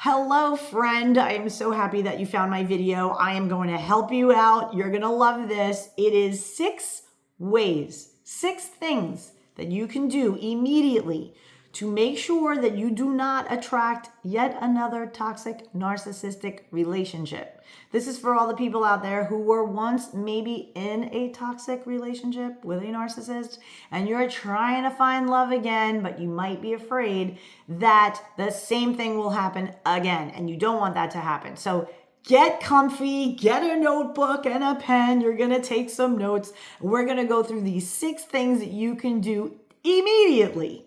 Hello, friend. I am so happy that you found my video. I am going to help you out. You're going to love this. It is 6 ways, 6 things that you can do immediately to make sure that you do not attract yet another toxic narcissistic relationship. This is for all the people out there who were once maybe in a toxic relationship with a narcissist and you're trying to find love again, but you might be afraid that the same thing will happen again, and you don't want that to happen. So get comfy, get a notebook and a pen. You're going to take some notes. We're going to go through these 6 things that you can do immediately.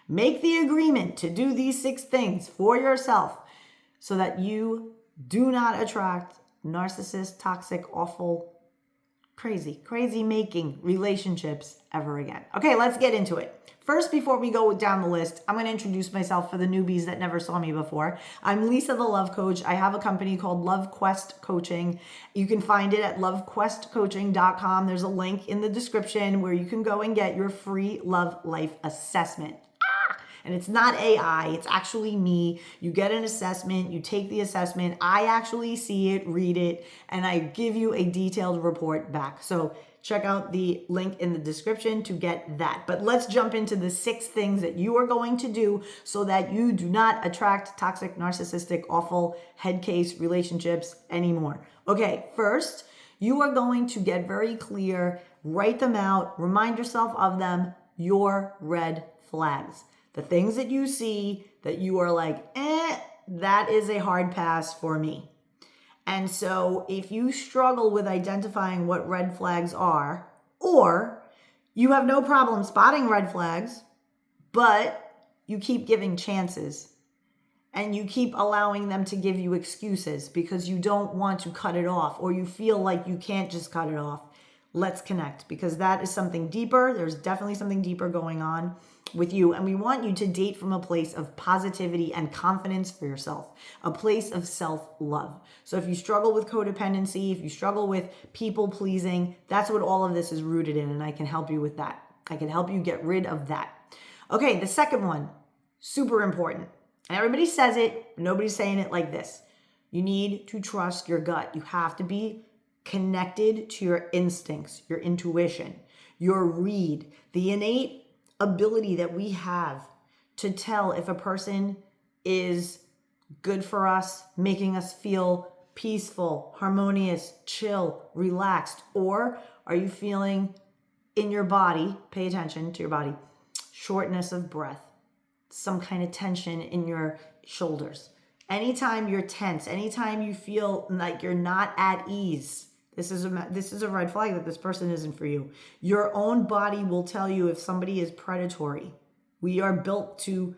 Make the agreement to do these 6 things for yourself so that you do not attract narcissist, toxic, awful, crazy making relationships ever again. Okay, let's get into it. First, before we go down the list, I'm going to introduce myself for the newbies that never saw me before. I'm Lisa, the Love Coach. I have a company called Love Quest Coaching. You can find it at lovequestcoaching.com. There's a link in the description where you can go and get your free love life assessment. And it's not AI, it's actually me. You get an assessment, you take the assessment, I actually see it, read it, and I give you a detailed report back. So check out the link in the description to get that. But let's jump into the 6 things that you are going to do so that you do not attract toxic, narcissistic, awful, head case relationships anymore. Okay, first, you are going to get very clear, write them out, remind yourself of them, your red flags. The things that you see that you are like, that is a hard pass for me. And so if you struggle with identifying what red flags are, or you have no problem spotting red flags, but you keep giving chances and you keep allowing them to give you excuses because you don't want to cut it off, or you feel like you can't just cut it off, let's connect, because that is something deeper. There's definitely something deeper going on with you. And we want you to date from a place of positivity and confidence for yourself, a place of self-love. So if you struggle with codependency, if you struggle with people pleasing, that's what all of this is rooted in. And I can help you with that. I can help you get rid of that. Okay, the second one, super important. And everybody says it, nobody's saying it like this. You need to trust your gut. You have to be connected to your instincts, your intuition, your read, the innate ability that we have to tell if a person is good for us, making us feel peaceful, harmonious, chill, relaxed, or are you feeling in your body, pay attention to your body, shortness of breath, some kind of tension in your shoulders. Anytime you're tense, anytime you feel like you're not at ease, this is a red flag that this person isn't for you. Your own body will tell you if somebody is predatory. We are built to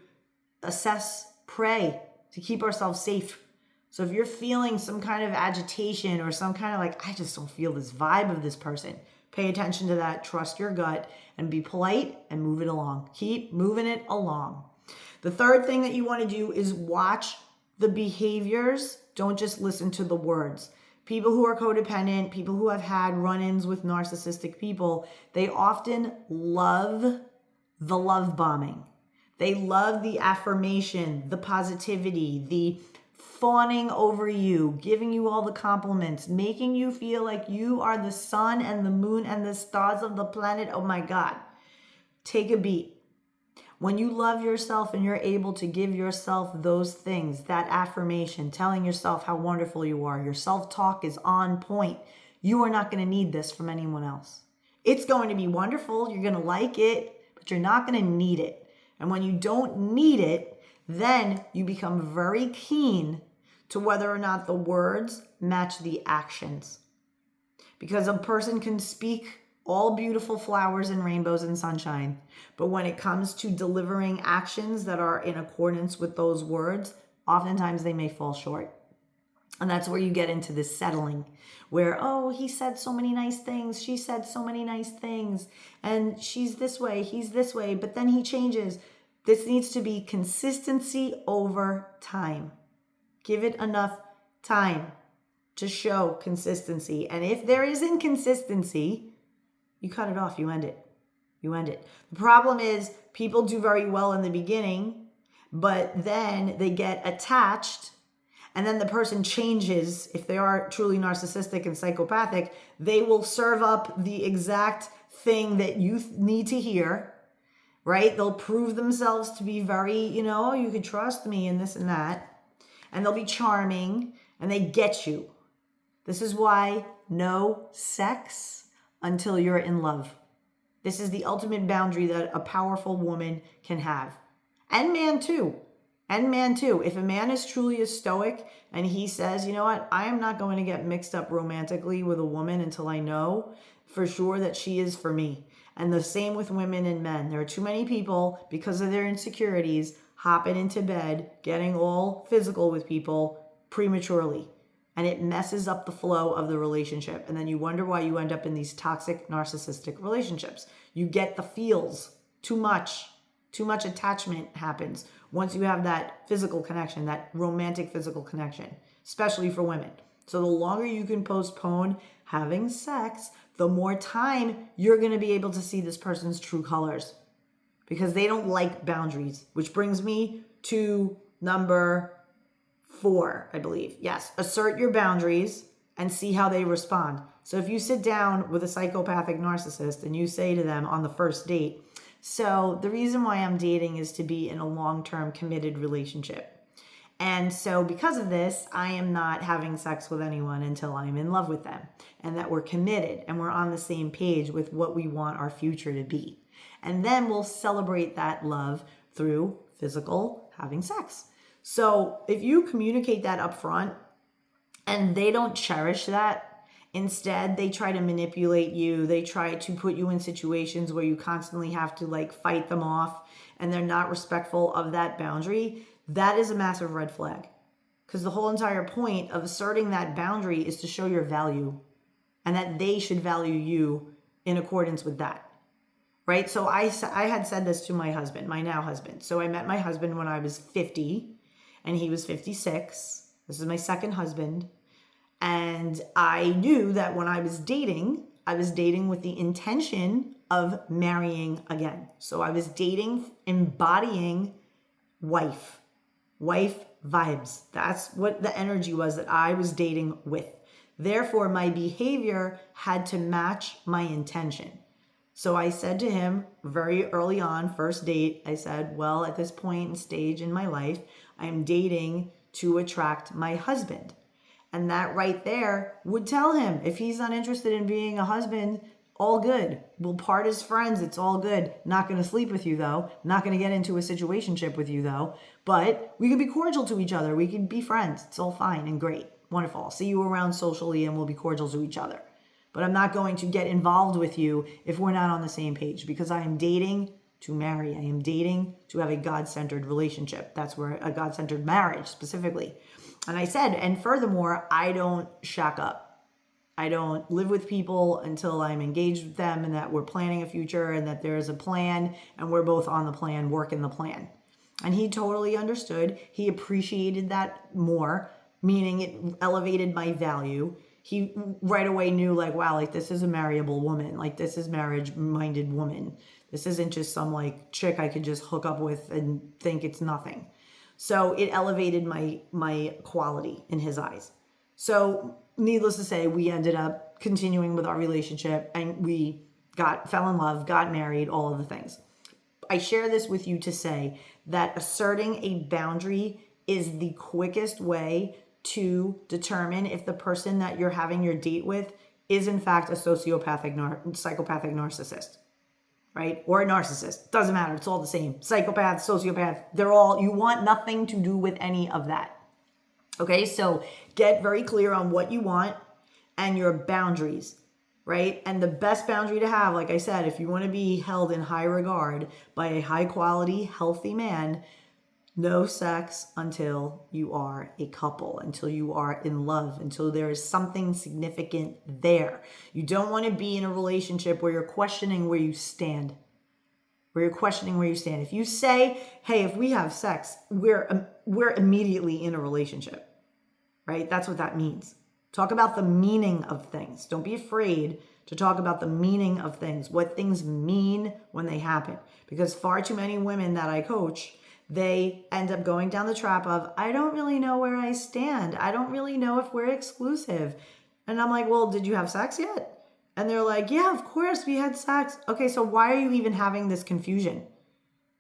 assess prey, to keep ourselves safe. So if you're feeling some kind of agitation or some kind of like, I just don't feel this vibe of this person, pay attention to that, trust your gut, and be polite and move it along. Keep moving it along. The third thing that you want to do is watch the behaviors. Don't just listen to the words. People who are codependent, people who have had run-ins with narcissistic people, they often love the love bombing. They love the affirmation, the positivity, the fawning over you, giving you all the compliments, making you feel like you are the sun and the moon and the stars of the planet. Oh my God. Take a beat. When you love yourself and you're able to give yourself those things, that affirmation, telling yourself how wonderful you are, your self-talk is on point, you are not going to need this from anyone else. It's going to be wonderful. You're going to like it, but you're not going to need it. And when you don't need it, then you become very keen to whether or not the words match the actions. Because a person can speak all beautiful flowers and rainbows and sunshine, but when it comes to delivering actions that are in accordance with those words, oftentimes they may fall short. And that's where you get into this settling where, oh, he said so many nice things, she said so many nice things, and she's this way, he's this way, but then he changes. This needs to be consistency over time. Give it enough time to show consistency. And if there is inconsistency, you cut it off, you end it. You end it. The problem is people do very well in the beginning, but then they get attached and then the person changes, if they are truly narcissistic and psychopathic, they will serve up the exact thing that you need to hear, right? They'll prove themselves to be very, you can trust me and this and that. And they'll be charming and they get you. This is why no sex until you're in love. This is the ultimate boundary that a powerful woman can have. And man too. If a man is truly a stoic and he says, you know what, I am not going to get mixed up romantically with a woman until I know for sure that she is for me. And the same with women and men. There are too many people, because of their insecurities, hopping into bed, getting all physical with people prematurely. And it messes up the flow of the relationship. And then you wonder why you end up in these toxic, narcissistic relationships. You get the feels. Too much attachment happens once you have that physical connection, that romantic physical connection, especially for women. So the longer you can postpone having sex, the more time you're going to be able to see this person's true colors, because they don't like boundaries, which brings me to number 4, I believe. Yes, assert your boundaries and see how they respond. So if you sit down with a psychopathic narcissist and you say to them on the first date, so the reason why I'm dating is to be in a long-term committed relationship. And so because of this, I am not having sex with anyone until I'm in love with them, and that we're committed and we're on the same page with what we want our future to be. And then we'll celebrate that love through physical having sex. So if you communicate that up front and they don't cherish that, instead, they try to manipulate you. They try to put you in situations where you constantly have to fight them off, and they're not respectful of that boundary. That is a massive red flag, because the whole entire point of asserting that boundary is to show your value and that they should value you in accordance with that, right? So I had said this to my husband, my now husband. So I met my husband when I was 50 and he was 56. This is my second husband. And I knew that when I was dating with the intention of marrying again. So I was dating, embodying wife vibes. That's what the energy was that I was dating with. Therefore, my behavior had to match my intention. So I said to him very early on, first date, I said, well, at this point and stage in my life, I am dating to attract my husband. And that right there would tell him, if he's not interested in being a husband, all good. We'll part as friends. It's all good. Not going to sleep with you, though. Not going to get into a situationship with you, though. But we can be cordial to each other. We can be friends. It's all fine and great. Wonderful. I'll see you around socially and we'll be cordial to each other. But I'm not going to get involved with you if we're not on the same page, because I am dating to marry. I am dating to have a God-centered relationship. That's where a God-centered marriage specifically. And I said, and furthermore, I don't shack up. I don't live with people until I'm engaged with them and that we're planning a future and that there's a plan and we're both on the plan, working the plan. And he totally understood. He appreciated that more, meaning it elevated my value. He right away knew wow, this is a marryable woman. This is marriage-minded woman. This isn't just some chick I could just hook up with and think it's nothing. So it elevated my quality in his eyes. So needless to say, we ended up continuing with our relationship and we fell in love, got married, all of the things. I share this with you to say that asserting a boundary is the quickest way to determine if the person that you're having your date with is in fact a psychopathic narcissist, right? Or a narcissist. Doesn't matter. It's all the same. Psychopath, sociopath, you want nothing to do with any of that. Okay, so get very clear on what you want and your boundaries, right? And the best boundary to have, like I said, if you want to be held in high regard by a high quality, healthy man, no sex until you are a couple, until you are in love, until there is something significant there. You don't want to be in a relationship where you're questioning where you stand. If you say, hey, if we have sex, we're immediately in a relationship, right? That's what that means. Talk about the meaning of things. Don't be afraid to talk about the meaning of things, what things mean when they happen. Because far too many women that I coach, They end up going down the trap of, I don't really know where I stand. I don't really know if we're exclusive. And I'm like, well, did you have sex yet? And they're like, yeah, of course we had sex. Okay, so why are you even having this confusion?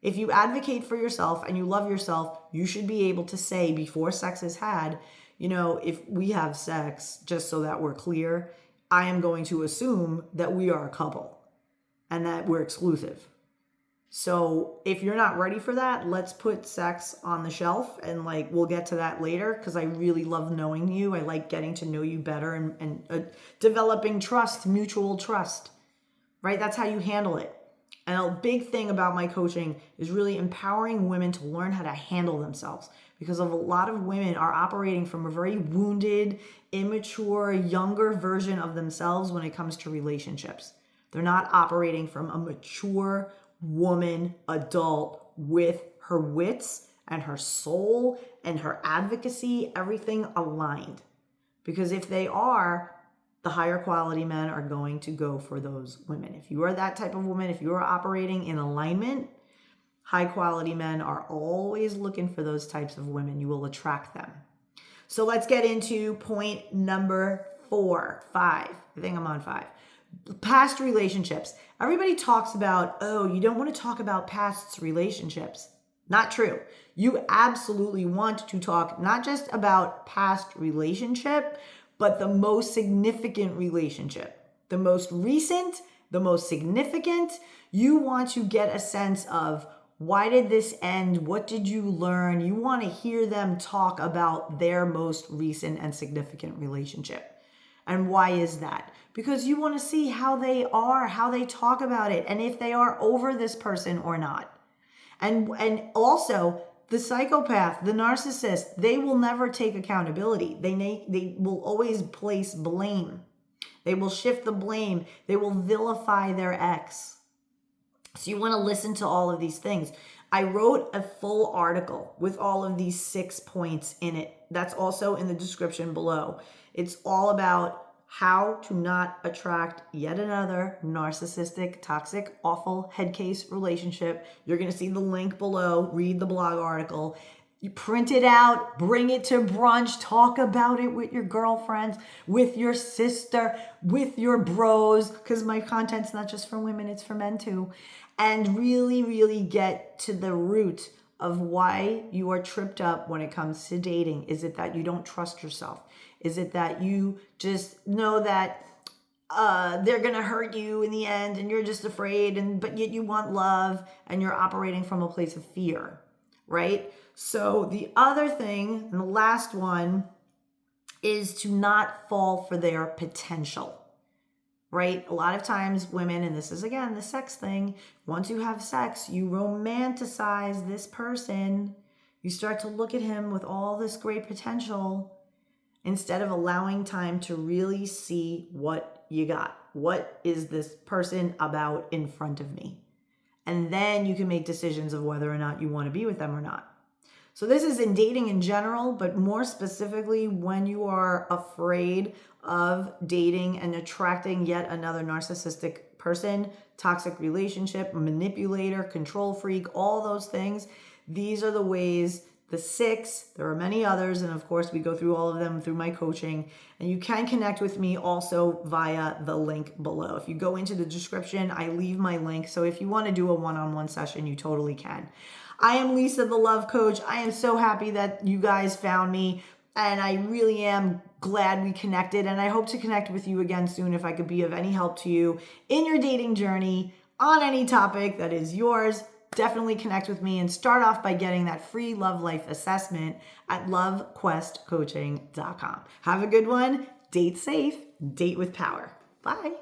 If you advocate for yourself and you love yourself, you should be able to say before sex is had, if we have sex, just so that we're clear, I am going to assume that we are a couple and that we're exclusive. So if you're not ready for that, let's put sex on the shelf, and we'll get to that later, because I really love knowing you. I like getting to know you better and developing trust, mutual trust, right? That's how you handle it. And a big thing about my coaching is really empowering women to learn how to handle themselves, because of a lot of women are operating from a very wounded, immature, younger version of themselves when it comes to relationships. They're not operating from a mature woman, adult, with her wits and her soul and her advocacy, everything aligned. Because if they are, the higher quality men are going to go for those women. If you are that type of woman, if you are operating in alignment, high quality men are always looking for those types of women. You will attract them. So let's get into point number 5. I think I'm on 5. Past relationships. Everybody talks about, oh, you don't want to talk about past relationships. Not true. You absolutely want to talk not just about past relationship, but the most significant relationship. The most recent, the most significant. You want to get a sense of, why did this end? What did you learn? You want to hear them talk about their most recent and significant relationship. And why is that? Because you want to see how they are, how they talk about it, and if they are over this person or not. And also, the psychopath, the narcissist, they will never take accountability. They will always place blame. They will shift the blame. They will vilify their ex. So you want to listen to all of these things. I wrote a full article with all of these 6 points in it. That's also in the description below. It's all about how to not attract yet another narcissistic, toxic, awful head case relationship. You're going to see the link below. Read the blog article. You print it out, bring it to brunch, talk about it with your girlfriends, with your sister, with your bros, because my content's not just for women, it's for men too. And really, really get to the root of why you are tripped up when it comes to dating. Is it that you don't trust yourself? Is it that you just know that they're going to hurt you in the end and you're just afraid, but yet you want love and you're operating from a place of fear, right? So the other thing, and the last one, is to not fall for their potential, right? A lot of times women, and this is again the sex thing, once you have sex, you romanticize this person. You start to look at him with all this great potential instead of allowing time to really see what you got. What is this person about in front of me? And then you can make decisions of whether or not you want to be with them or not. So this is in dating in general, but more specifically when you are afraid of dating and attracting yet another narcissistic person, toxic relationship, manipulator, control freak, all those things. These are the ways, the 6, there are many others, and of course we go through all of them through my coaching, and you can connect with me also via the link below. If you go into the description, I leave my link, so if you want to do a one-on-one session, you totally can. I am Lisa, the Love Coach. I am so happy that you guys found me, and I really am glad we connected, and I hope to connect with you again soon if I could be of any help to you in your dating journey on any topic that is yours. Definitely connect with me and start off by getting that free love life assessment at lovequestcoaching.com. Have a good one. Date safe. Date with power. Bye.